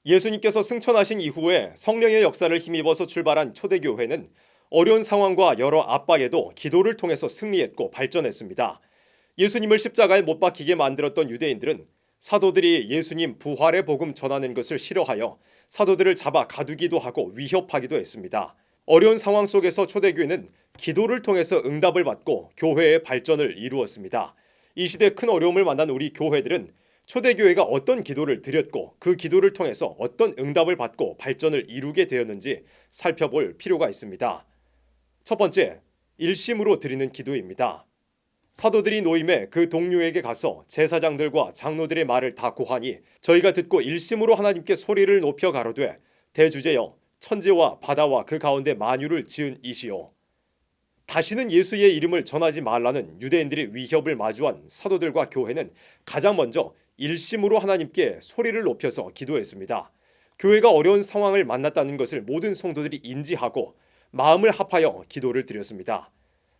예수님께서 승천하신 이후에 성령의 역사를 힘입어서 출발한 초대교회는 어려운 상황과 여러 압박에도 기도를 통해서 승리했고 발전했습니다. 예수님을 십자가에 못 박히게 만들었던 유대인들은 사도들이 예수님 부활의 복음 전하는 것을 싫어하여 사도들을 잡아 가두기도 하고 위협하기도 했습니다. 어려운 상황 속에서 초대교회는 기도를 통해서 응답을 받고 교회의 발전을 이루었습니다. 이 시대 큰 어려움을 만난 우리 교회들은 초대교회가 어떤 기도를 드렸고 그 기도를 통해서 어떤 응답을 받고 발전을 이루게 되었는지 살펴볼 필요가 있습니다. 첫 번째, 일심으로 드리는 기도입니다. 사도들이 노임에 그 동료에게 가서 제사장들과 장로들의 말을 다 고하니 저희가 듣고 일심으로 하나님께 소리를 높여 가로되 대주제여 천지와 바다와 그 가운데 만유를 지은 이시오. 다시는 예수의 이름을 전하지 말라는 유대인들의 위협을 마주한 사도들과 교회는 가장 먼저 일심으로 하나님께 소리를 높여서 기도했습니다. 교회가 어려운 상황을 만났다는 것을 모든 성도들이 인지하고 마음을 합하여 기도를 드렸습니다.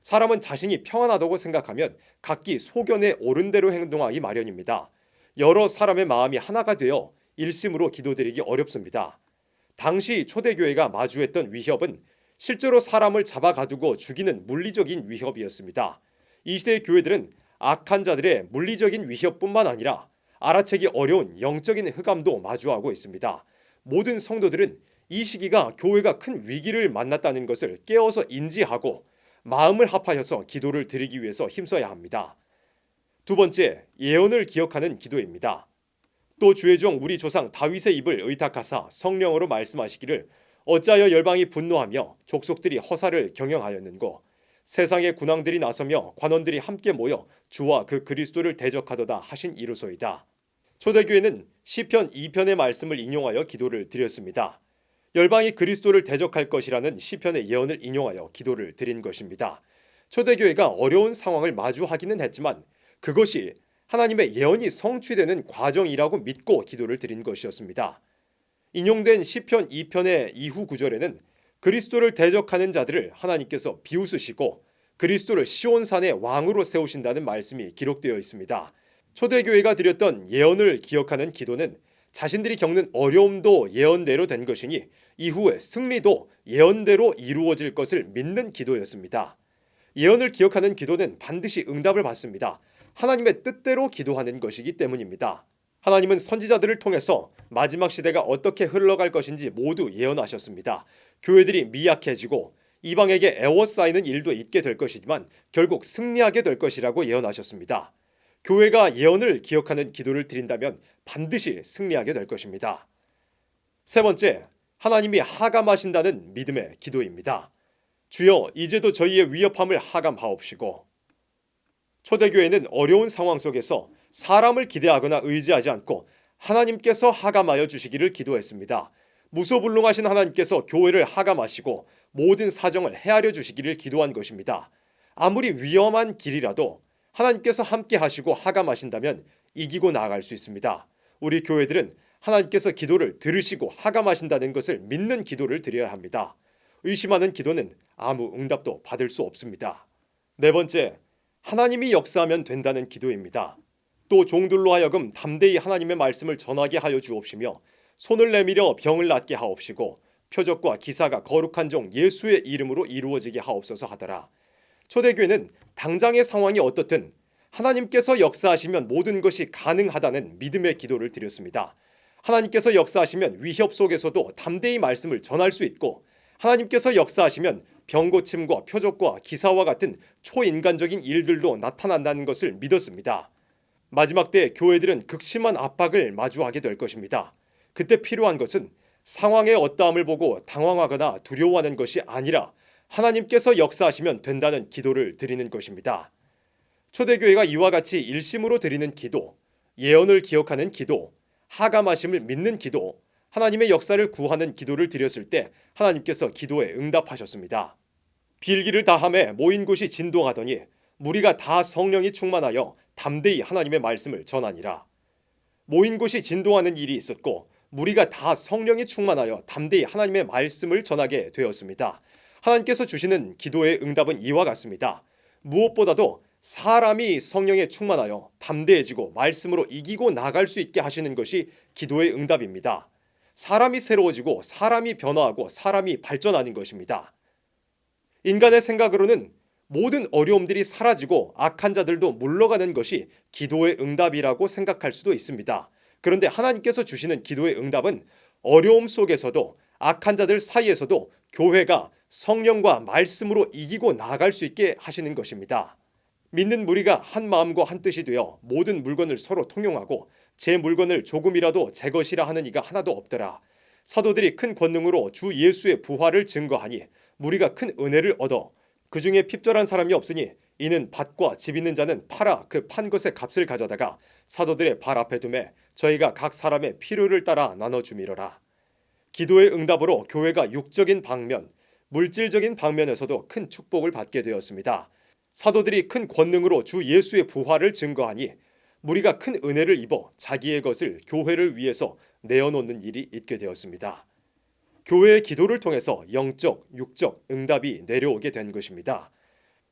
사람은 자신이 평안하다고 생각하면 각기 소견에 옳은 대로 행동하기 마련입니다. 여러 사람의 마음이 하나가 되어 일심으로 기도드리기 어렵습니다. 당시 초대교회가 마주했던 위협은 실제로 사람을 잡아 가두고 죽이는 물리적인 위협이었습니다. 이 시대의 교회들은 악한 자들의 물리적인 위협뿐만 아니라 알아채기 어려운 영적인 흑암도 마주하고 있습니다. 모든 성도들은 이 시기가 교회가 큰 위기를 만났다는 것을 깨어서 인지하고 마음을 합하여서 기도를 드리기 위해서 힘써야 합니다. 두 번째, 예언을 기억하는 기도입니다. 또 주의 종 우리 조상 다윗의 입을 의탁하사 성령으로 말씀하시기를 어찌하여 열방이 분노하며 족속들이 허사를 경영하였는고 세상의 군왕들이 나서며 관원들이 함께 모여 주와 그 그리스도를 대적하도다 하신 이로소이다. 초대교회는 시편 2편의 말씀을 인용하여 기도를 드렸습니다. 열방이 그리스도를 대적할 것이라는 시편의 예언을 인용하여 기도를 드린 것입니다. 초대교회가 어려운 상황을 마주하기는 했지만 그것이 하나님의 예언이 성취되는 과정이라고 믿고 기도를 드린 것이었습니다. 인용된 시편 2편의 이후 구절에는 그리스도를 대적하는 자들을 하나님께서 비웃으시고 그리스도를 시온산의 왕으로 세우신다는 말씀이 기록되어 있습니다. 초대교회가 드렸던 예언을 기억하는 기도는 자신들이 겪는 어려움도 예언대로 된 것이니 이후의 승리도 예언대로 이루어질 것을 믿는 기도였습니다. 예언을 기억하는 기도는 반드시 응답을 받습니다. 하나님의 뜻대로 기도하는 것이기 때문입니다. 하나님은 선지자들을 통해서 마지막 시대가 어떻게 흘러갈 것인지 모두 예언하셨습니다. 교회들이 미약해지고 이방에게 애워싸이는 일도 있게 될 것이지만 결국 승리하게 될 것이라고 예언하셨습니다. 교회가 예언을 기억하는 기도를 드린다면 반드시 승리하게 될 것입니다. 세 번째, 하나님이 하감하신다는 믿음의 기도입니다. 주여 이제도 저희의 위협함을 하감하옵시고. 초대교회는 어려운 상황 속에서 사람을 기대하거나 의지하지 않고 하나님께서 하감하여 주시기를 기도했습니다. 무소불능하신 하나님께서 교회를 하감하시고 모든 사정을 헤아려 주시기를 기도한 것입니다. 아무리 위험한 길이라도 하나님께서 함께 하시고 하감하신다면 이기고 나아갈 수 있습니다. 우리 교회들은 하나님께서 기도를 들으시고 하감하신다는 것을 믿는 기도를 드려야 합니다. 의심하는 기도는 아무 응답도 받을 수 없습니다. 네 번째, 하나님이 역사하면 된다는 기도입니다. 또 종들로 하여금 담대히 하나님의 말씀을 전하게 하여 주옵시며 손을 내밀어 병을 낫게 하옵시고 표적과 기사가 거룩한 종 예수의 이름으로 이루어지게 하옵소서 하더라. 초대교회는 당장의 상황이 어떻든 하나님께서 역사하시면 모든 것이 가능하다는 믿음의 기도를 드렸습니다. 하나님께서 역사하시면 위협 속에서도 담대히 말씀을 전할 수 있고 하나님께서 역사하시면 병고침과 표적과 기사와 같은 초인간적인 일들도 나타난다는 것을 믿었습니다. 마지막 때 교회들은 극심한 압박을 마주하게 될 것입니다. 그때 필요한 것은 상황의 어떠함을 보고 당황하거나 두려워하는 것이 아니라 하나님께서 역사하시면 된다는 기도를 드리는 것입니다. 초대교회가 이와 같이 일심으로 드리는 기도, 예언을 기억하는 기도, 하감하심을 믿는 기도, 하나님의 역사를 구하는 기도를 드렸을 때 하나님께서 기도에 응답하셨습니다. 빌기를 다함에 모인 곳이 진동하더니 무리가 다 성령이 충만하여 담대히 하나님의 말씀을 전하니라. 모인 곳이 진동하는 일이 있었고 무리가 다 성령이 충만하여 담대히 하나님의 말씀을 전하게 되었습니다. 하나님께서 주시는 기도의 응답은 이와 같습니다. 무엇보다도 사람이 성령에 충만하여 담대해지고 말씀으로 이기고 나갈 수 있게 하시는 것이 기도의 응답입니다. 사람이 새로워지고 사람이 변화하고 사람이 발전하는 것입니다. 인간의 생각으로는 모든 어려움들이 사라지고 악한 자들도 물러가는 것이 기도의 응답이라고 생각할 수도 있습니다. 그런데 하나님께서 주시는 기도의 응답은 어려움 속에서도 악한 자들 사이에서도 교회가 성령과 말씀으로 이기고 나아갈 수 있게 하시는 것입니다. 믿는 무리가 한 마음과 한 뜻이 되어 모든 물건을 서로 통용하고 제 물건을 조금이라도 제 것이라 하는 이가 하나도 없더라. 사도들이 큰 권능으로 주 예수의 부활을 증거하니 무리가 큰 은혜를 얻어 그 중에 핍절한 사람이 없으니 이는 밭과 집 있는 자는 팔아 그 판 것의 값을 가져다가 사도들의 발 앞에 두매 저희가 각 사람의 필요를 따라 나눠주미러라. 기도의 응답으로 교회가 육적인 방면, 물질적인 방면에서도 큰 축복을 받게 되었습니다. 사도들이 큰 권능으로 주 예수의 부활을 증거하니 무리가 큰 은혜를 입어 자기의 것을 교회를 위해서 내어놓는 일이 있게 되었습니다. 교회의 기도를 통해서 영적, 육적 응답이 내려오게 된 것입니다.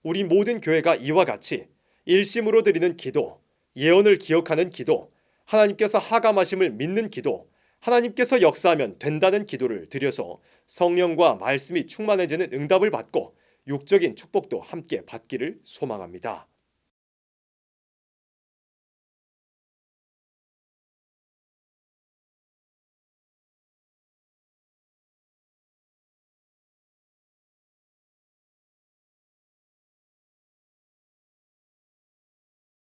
우리 모든 교회가 이와 같이 일심으로 드리는 기도, 예언을 기억하는 기도, 하나님께서 하감하심을 믿는 기도, 하나님께서 역사하면 된다는 기도를 드려서 성령과 말씀이 충만해지는 응답을 받고 육적인 축복도 함께 받기를 소망합니다.